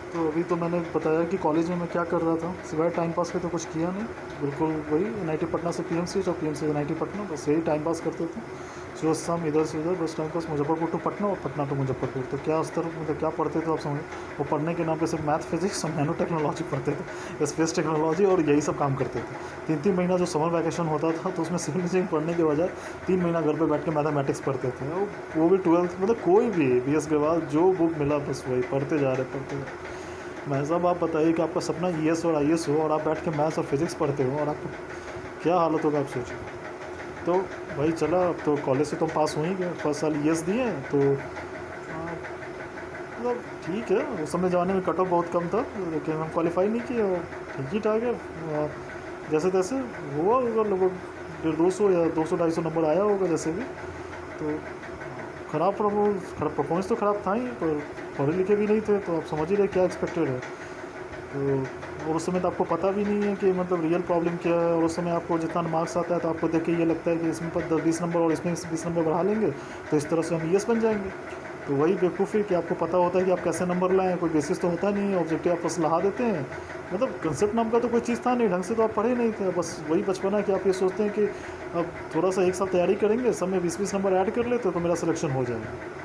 तो अभी तो मैंने बताया कि कॉलेज में मैं क्या कर रहा था, सिवाय टाइम पास के तो कुछ किया नहीं। बिल्कुल वही एनआईटी पटना से पीएमसी और पीएमसी से एनआईटी पटना, बस यही टाइम पास करते थे। सुबह शाम इधर से उधर बस time pass, Muzaffarpur to Patna और पटना टू मुजफ्फरपुर। तो क्या स्तर मतलब क्या पढ़ते थे आप समझ, वो पढ़ने के नाम पे सिर्फ मैथ फिजिक्स और नैनो टेक्नोलॉजी पढ़ते थे, स्पेस टेक्नोलॉजी, और यही सब काम करते थे। 3-3 महीना जो समर वैकेशन होता था तो उसमें सिविल इंजीनियरिंग पढ़ने के बजाय 3 महीना घर पे बैठ के मैथमेटिक्स पढ़ते थे। वो भी 12th मतलब कोई भी बीएस के बाद जो बुक मिला बस वही पढ़ते जा रहे। मैं साहब आप बताइए कि आपका सपना ईएस और आईएएस हो और आप बैठ के मैथ्स और फिजिक्स पढ़ते हो, और आपको क्या हालत होगा आप सोचो। तो भाई चला, अब तो कॉलेज से तो हम पास हो ही गए, फर्स्ट साल ईएस दिए तो मतलब ठीक है। उस समय ज़माने में कट ऑफ बहुत कम था, लेकिन हम क्वालिफाई नहीं किए और ठीक ही ठाक है। जैसे तैसे हुआ होगा, लगभग 200 या 200-250 नंबर आया होगा जैसे भी। तो ख़राब परफॉर्मेंस तो ख़राब था ही, पर पढ़े लिखे भी नहीं थे, तो आप समझ ही रहे क्या एक्सपेक्टेड है। तो और उस समय तो आपको पता भी नहीं है कि मतलब रियल प्रॉब्लम क्या है, और उस समय आपको जितना मार्क्स आता है तो आपको देख के ये लगता है कि इसमें पर 10-20 नंबर और इसमें 20 नंबर बढ़ा लेंगे तो इस तरह से हम ईएस बन जाएंगे। तो वही बेवकूफ़ी कि आपको पता होता है कि आप कैसे नंबर लाएं, कोई बेसिस तो होता नहीं है, ऑब्जेक्टिव आप बस लहा देते हैं। मतलब कंसेप्ट नाम का तो कोई चीज़ था नहीं, ढंग से तो आप पढ़े नहीं थे, बस वही बचपना कि आप ये सोचते हैं कि अब थोड़ा सा एक साल तैयारी करेंगे, सब में 20-20 नंबर ऐड कर लेते तो मेरा सिलेक्शन हो जाएगा।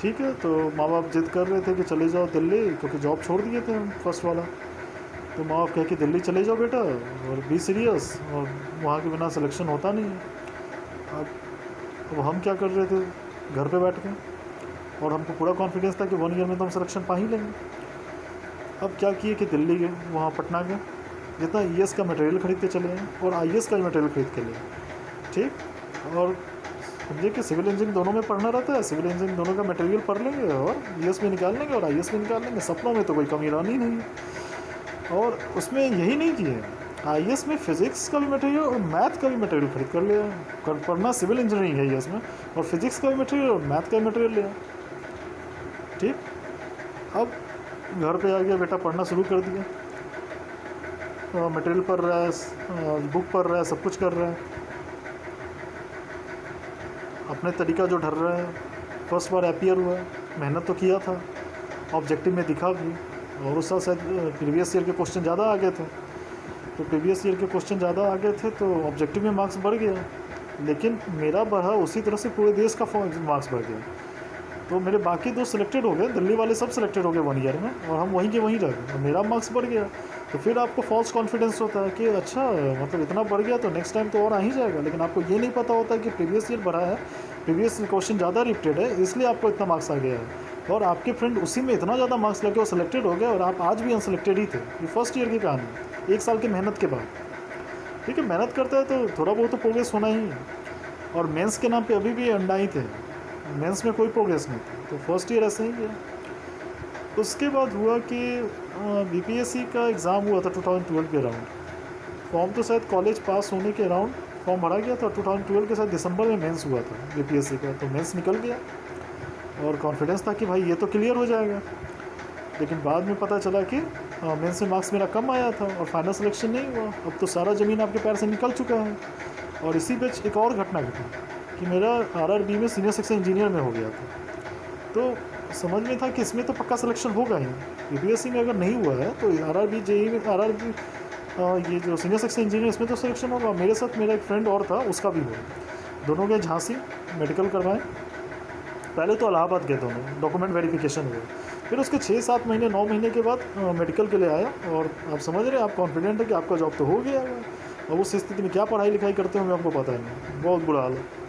ठीक है, तो माँ बाप जिद कर रहे थे कि चले जाओ दिल्ली, क्योंकि जॉब छोड़ दिए थे हम फर्स्ट वाला। तो माँ बाप कहे कि दिल्ली चले जाओ बेटा और बी सीरियस, और वहाँ के बिना सिलेक्शन होता नहीं है। अब हम क्या कर रहे थे घर पे बैठ के, और हमको पूरा कॉन्फिडेंस था कि 1 ईयर में तो हम सिलेक्शन पा ही लेंगे। अब क्या किए कि दिल्ली गए, वहाँ पटना गए, जितना ईएस का मटेरियल खरीद के चले आए और आईएएस का मटेरियल खरीद के लिए। ठीक, और समझे कि सिविल इंजीनियरिंग दोनों में पढ़ना रहता है, सिविल इंजीनियरिंग दोनों का मटेरियल पढ़ लेंगे और ईएस में निकाल लेंगे और आईएएस में निकाल लेंगे। सपनों में तो कोई कमी रहनी नहीं है। और उसमें यही नहीं किए, आईएएस में फिजिक्स का भी मटेरियल और मैथ का भी मटेरियल खरीद कर लिया। पढ़ना सिविल इंजीनियरिंग है ईएस में, और फिजिक्स का भी मटेरियल और मैथ का भी मटेरियल लिया। ठीक, अब घर पे आ गया, बेटा पढ़ना शुरू कर दिया, मटेरियल पढ़ रहा है, बुक पढ़ रहा है, सब कुछ कर रहा है अपने तरीका जो ढल रहा है। फर्स्ट बार अपीयर हुआ, मेहनत तो किया था, ऑब्जेक्टिव में दिखा भी, और उस साल शायद प्रीवियस ईयर के क्वेश्चन ज़्यादा आ गए थे। तो प्रीवियस ईयर के क्वेश्चन ज़्यादा आ गए थे तो ऑब्जेक्टिव में मार्क्स बढ़ गया, लेकिन मेरा बढ़ा उसी तरह से पूरे देश का मार्क्स बढ़ गया। तो मेरे बाकी दोस्त सिलेक्टेड हो गए, दिल्ली वाले सब सिलेक्टेड हो गए 1 ईयर में, और हम वहीं के वहीं रह गए और मेरा मार्क्स बढ़ गया। तो फिर आपको फॉल्स कॉन्फिडेंस होता है कि अच्छा मतलब इतना बढ़ गया तो नेक्स्ट टाइम तो और आ ही जाएगा, लेकिन आपको ये नहीं पता होता है कि प्रीवियस ईयर बढ़ा है, प्रीवियस क्वेश्चन ज़्यादा रिपीटेड है, इसलिए आपको इतना मार्क्स आ गया है। और आपके फ्रेंड उसी में इतना ज़्यादा मार्क्स लगे और सिलेक्टेड हो गए और आप आज भी अनसिलेक्टेड ही थे। ये फर्स्ट ईयर की कहानी है, 1 साल की मेहनत के बाद। ठीक है, मेहनत करता है तो थोड़ा बहुत तो प्रोग्रेस होना ही है, और मेंस के नाम पे अभी भी अंडा ही थे, मेंस में कोई प्रोग्रेस नहीं थी। तो फर्स्ट ईयर ऐसे ही गया। उसके बाद हुआ कि बीपीएससी का एग्ज़ाम हुआ था 2012 के अराउंड। फॉर्म तो शायद कॉलेज पास होने के अराउंड फॉर्म भरा गया था, 2012 के साथ दिसंबर में मेंस हुआ था बीपीएससी का। तो मेंस निकल गया और कॉन्फिडेंस था कि भाई ये तो क्लियर हो जाएगा, लेकिन बाद में पता चला कि मेंस में मार्क्स मेरा कम आया था और फाइनल सिलेक्शन नहीं हुआ। अब तो सारा ज़मीन आपके पैर से निकल चुका है। और इसी बीच एक और घटना घटी कि मेरा आरआरबी में सीनियर सेक्शन इंजीनियर में हो गया था। तो समझ में था कि इसमें तो पक्का सिलेक्शन होगा ही, यूपीएससी में अगर नहीं हुआ है तो आरआरबी जेई में आरआरबी ये जो सीनियर सेक्शन इंजीनियर इसमें तो सिलेक्शन होगा। मेरे साथ मेरा एक फ्रेंड और था, उसका भी हुआ। दोनों गए झांसी, मेडिकल करवाएं। पहले तो इलाहाबाद गए दोनों, डॉक्यूमेंट वेरिफिकेशन हुए। फिर उसके 6-7 महीने 9 महीने के बाद मेडिकल के लिए आया, और आप समझ रहे हैं, आप कॉन्फिडेंट है कि आपका जॉब तो हो गया है। और उस स्थिति में क्या पढ़ाई लिखाई करते होंगे आपको पता नहीं, बहुत बुरा हाल है।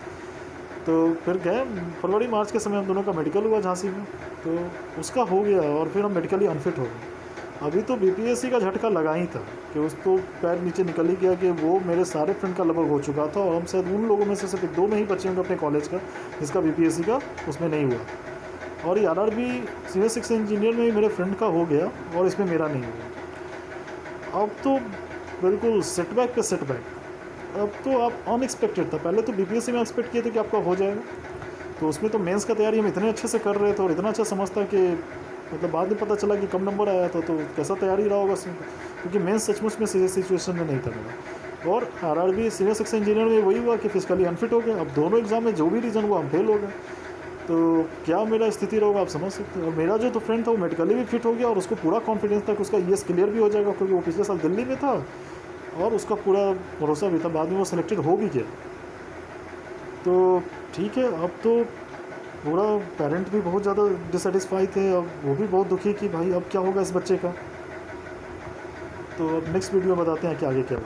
तो फिर गए, फरवरी मार्च के समय हम दोनों का मेडिकल हुआ झांसी में, तो उसका हो गया और फिर हम मेडिकली अनफिट हो गए। अभी तो बीपीएससी का झटका लगा ही था कि उसको पैर नीचे निकल ही गया कि वो मेरे सारे फ्रेंड का लगभग हो चुका था, और हम शायद उन लोगों में से सिर्फ 2 में ही बचे होंगे अपने कॉलेज का जिसका बीपीएससी का उसमें नहीं हुआ। और ये आरआरबी सीनियर सेक्शन इंजीनियर में मेरे फ्रेंड का हो गया और इसमें मेरा नहीं हुआ। अब तो बिल्कुल सेटबैक पे सेटबैक। अब तो आप अनएक्सपेक्टेड था, पहले तो बीपीएससी में एक्सपेक्ट किए थे कि आपका हो जाएगा, तो उसमें तो मेंस का तैयारी हम इतने अच्छे से कर रहे थे और इतना अच्छा समझता कि मतलब बाद में पता चला कि कम नंबर आया था, तो कैसा तैयारी रहा होगा क्योंकि मेंस सचमुच में सीरियस सिचुएशन में नहीं था मेरा। और आरआरबी सीनियर सेक्शन इंजीनियर में वही हुआ कि फिजिकली अनफिट हो गए। अब दोनों एग्जाम में जो भी रीज़न हुआ हम फेल हो गए। तो क्या मेरा स्थिति रहेगा आप समझ सकते हो। और मेरा जो तो फ्रेंड था वो मेडिकली भी फिट हो गया और उसको पूरा कॉन्फिडेंस था कि उसका ईएस क्लियर भी हो जाएगा, क्योंकि वो पिछले साल दिल्ली में था और उसका पूरा भरोसा भी था, बाद में वो सिलेक्टेड हो भी गया। तो ठीक है, अब तो पूरा पेरेंट भी बहुत ज़्यादा डिससेटिस्फाई थे, अब वो भी बहुत दुखी कि भाई अब क्या होगा इस बच्चे का। तो अब नेक्स्ट वीडियो बताते हैं कि आगे क्या होगा।